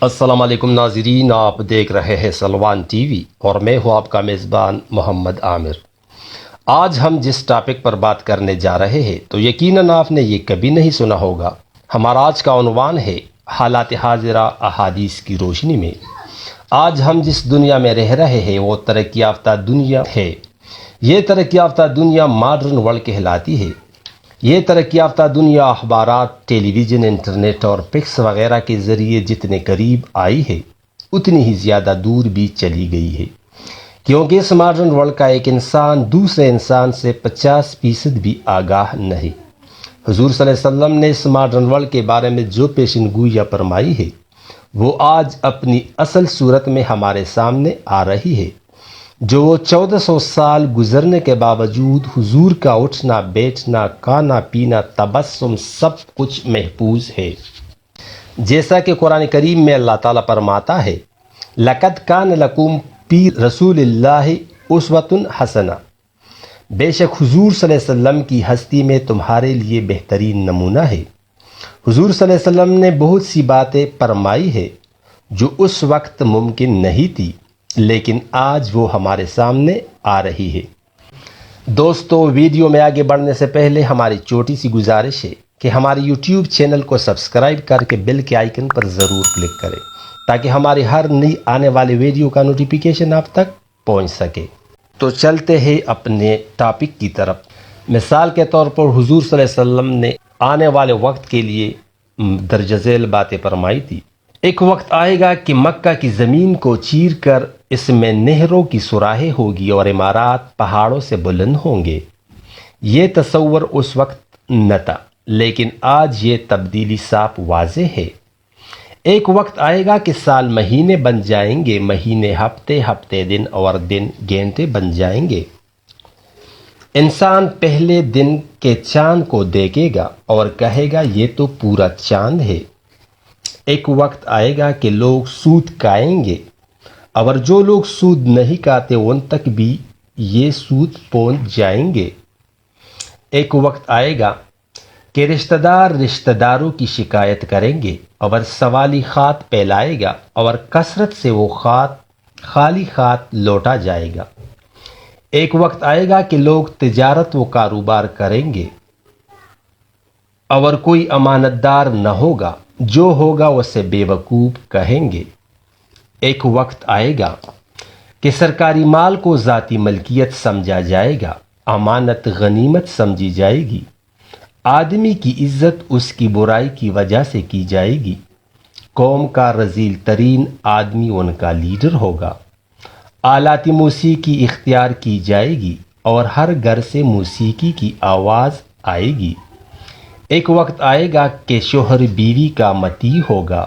السلام علیکم ناظرین، آپ دیکھ رہے ہیں سلوان ٹی وی اور میں ہوں آپ کا میزبان محمد عامر۔ آج ہم جس ٹاپک پر بات کرنے جا رہے ہیں تو یقیناً آپ نے یہ کبھی نہیں سنا ہوگا۔ ہمارا آج کا عنوان ہے حالات حاضرہ احادیث کی روشنی میں۔ آج ہم جس دنیا میں رہ رہے ہیں وہ ترقی یافتہ دنیا ہے۔ یہ ترقی یافتہ دنیا ماڈرن ورلڈ کہلاتی ہے۔ یہ ترقی یافتہ دنیا اخبارات، ٹیلی ویژن، انٹرنیٹ اور پکس وغیرہ کے ذریعے جتنے قریب آئی ہے اتنی ہی زیادہ دور بھی چلی گئی ہے، کیونکہ اس ماڈرن ورلڈ کا ایک انسان دوسرے انسان سے 50% بھی آگاہ نہیں۔ حضور صلی اللہ علیہ وسلم نے اس ماڈرن ورلڈ کے بارے میں جو پیشن گوئیاں فرمائی ہے وہ آج اپنی اصل صورت میں ہمارے سامنے آ رہی ہے، جو وہ 1400 سال گزرنے کے باوجود حضور کا اٹھنا بیٹھنا، کھانا پینا، تبسم سب کچھ محفوظ ہے۔ جیسا کہ قرآن کریم میں اللہ تعالیٰ فرماتا ہے، لَقَدْ كَانَ لَكُمْ فِي رَسُولِ اللَّهِ أُسْوَةٌ حَسَنَةٌ، بے شک حضور صلی اللہ علیہ وسلم کی ہستی میں تمہارے لیے بہترین نمونہ ہے۔ حضور صلی اللہ علیہ وسلم نے بہت سی باتیں فرمائی ہے جو اس وقت ممکن نہیں تھی، لیکن آج وہ ہمارے سامنے آ رہی ہے۔ دوستو، ویڈیو میں آگے بڑھنے سے پہلے ہماری چھوٹی سی گزارش ہے کہ ہمارے یوٹیوب چینل کو سبسکرائب کر کے بیل کے آئیکن پر ضرور کلک کریں تاکہ ہماری ہر نئی آنے والی ویڈیو کا نوٹیفیکیشن آپ تک پہنچ سکے۔ تو چلتے ہیں اپنے ٹاپک کی طرف۔ مثال کے طور پر حضور صلی اللہ علیہ وسلم نے آنے والے وقت کے لیے درج ذیل باتیں فرمائی تھی۔ ایک وقت آئے گا کہ مکہ کی زمین کو چیر کر اس میں نہروں کی سراہیں ہوگی اور عمارات پہاڑوں سے بلند ہوں گے۔ یہ تصور اس وقت نہ تھا، لیکن آج یہ تبدیلی صاف واضح ہے۔ ایک وقت آئے گا کہ سال مہینے بن جائیں گے، مہینے ہفتے، ہفتے دن اور دن گھنٹے بن جائیں گے۔ انسان پہلے دن کے چاند کو دیکھے گا اور کہے گا یہ تو پورا چاند ہے۔ ایک وقت آئے گا کہ لوگ سود کھائیں گے، اور جو لوگ سود نہیں کھاتے ان تک بھی یہ سود پہنچ جائیں گے۔ ایک وقت آئے گا کہ رشتہ دار رشتہ داروں کی شکایت کریں گے اور سوالی خط پھیلائے گا اور کثرت سے وہ خالی خط لوٹا جائے گا۔ ایک وقت آئے گا کہ لوگ تجارت و کاروبار کریں گے اور کوئی امانت دار نہ ہوگا، جو ہوگا اسے بے وقوف کہیں گے۔ ایک وقت آئے گا کہ سرکاری مال کو ذاتی ملکیت سمجھا جائے گا، امانت غنیمت سمجھی جائے گی، آدمی کی عزت اس کی برائی کی وجہ سے کی جائے گی، قوم کا رذیل ترین آدمی ان کا لیڈر ہوگا، آلات موسیقی اختیار کی جائے گی اور ہر گھر سے موسیقی کی آواز آئے گی۔ ایک وقت آئے گا کہ شوہر بیوی کا مطیع ہوگا،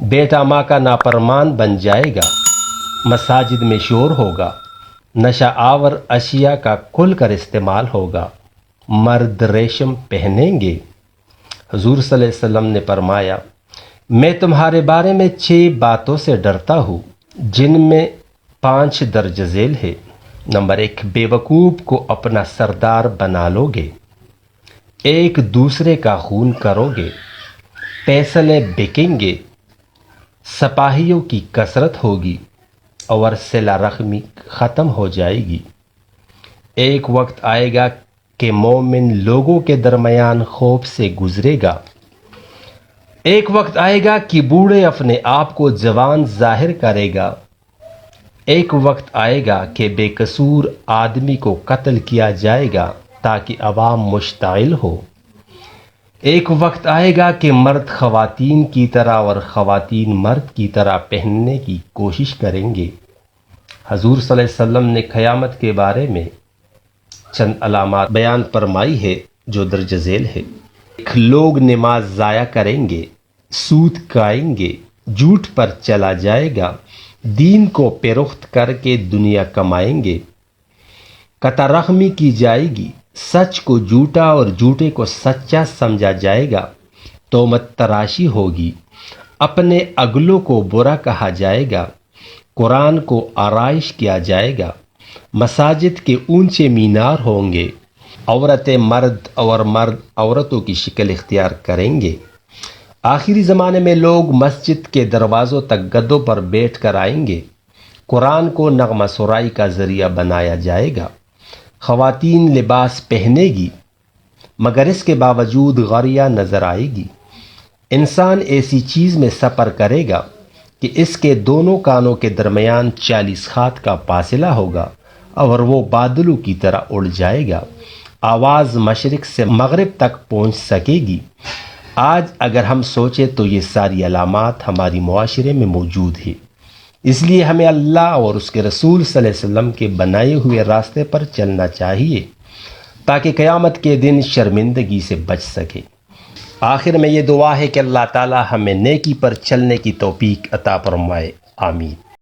بیٹا ماں کا نافرمان بن جائے گا، مساجد میں شور ہوگا، نشہ آور اشیاء کا کھل کر استعمال ہوگا، مرد ریشم پہنیں گے۔ حضور صلی اللہ علیہ وسلم نے فرمایا، میں تمہارے بارے میں 6 باتوں سے ڈرتا ہوں جن میں 5 درج ذیل ہے۔ نمبر 1، بے وقوف کو اپنا سردار بنا لو گے، ایک دوسرے کا خون کرو گے، فیصلے بکیں گے، سپاہیوں کی کثرت ہوگی اور صلہ رحمی ختم ہو جائے گی۔ ایک وقت آئے گا کہ مومن لوگوں کے درمیان خوف سے گزرے گا۔ ایک وقت آئے گا کہ بوڑھے اپنے آپ کو جوان ظاہر کرے گا۔ ایک وقت آئے گا کہ بے قصور آدمی کو قتل کیا جائے گا تاکہ عوام مشتعل ہو۔ ایک وقت آئے گا کہ مرد خواتین کی طرح اور خواتین مرد کی طرح پہننے کی کوشش کریں گے۔ حضور صلی اللہ علیہ وسلم نے قیامت کے بارے میں چند علامات بیان فرمائی ہے جو درج ذیل ہے۔ لوگ نماز ضائع کریں گے، سود کھائیں گے، جھوٹ پر چلا جائے گا، دین کو فروخت کر کے دنیا کمائیں گے، قطع رحمی کی جائے گی، سچ کو جھوٹا اور جھوٹے کو سچا سمجھا جائے گا، تہمت تراشی ہوگی، اپنے اگلوں کو برا کہا جائے گا، قرآن کو آرائش کیا جائے گا، مساجد کے اونچے مینار ہوں گے، عورتیں مرد اور مرد عورتوں کی شکل اختیار کریں گے، آخری زمانے میں لوگ مسجد کے دروازوں تک گدوں پر بیٹھ کر آئیں گے۔ قرآن کو نغمہ سرائی کا ذریعہ بنایا جائے گا۔ خواتین لباس پہنے گی مگر اس کے باوجود غاریہ نظر آئے گی۔ انسان ایسی چیز میں سفر کرے گا کہ اس کے دونوں کانوں کے درمیان 40 ہاتھ کا فاصلہ ہوگا اور وہ بادلوں کی طرح اڑ جائے گا۔ آواز مشرق سے مغرب تک پہنچ سکے گی۔ آج اگر ہم سوچیں تو یہ ساری علامات ہماری معاشرے میں موجود ہیں۔ اس لیے ہمیں اللہ اور اس کے رسول صلی اللہ علیہ وسلم کے بنائے ہوئے راستے پر چلنا چاہیے تاکہ قیامت کے دن شرمندگی سے بچ سکے۔ آخر میں یہ دعا ہے کہ اللہ تعالی ہمیں نیکی پر چلنے کی توفیق عطا فرمائے۔ آمین۔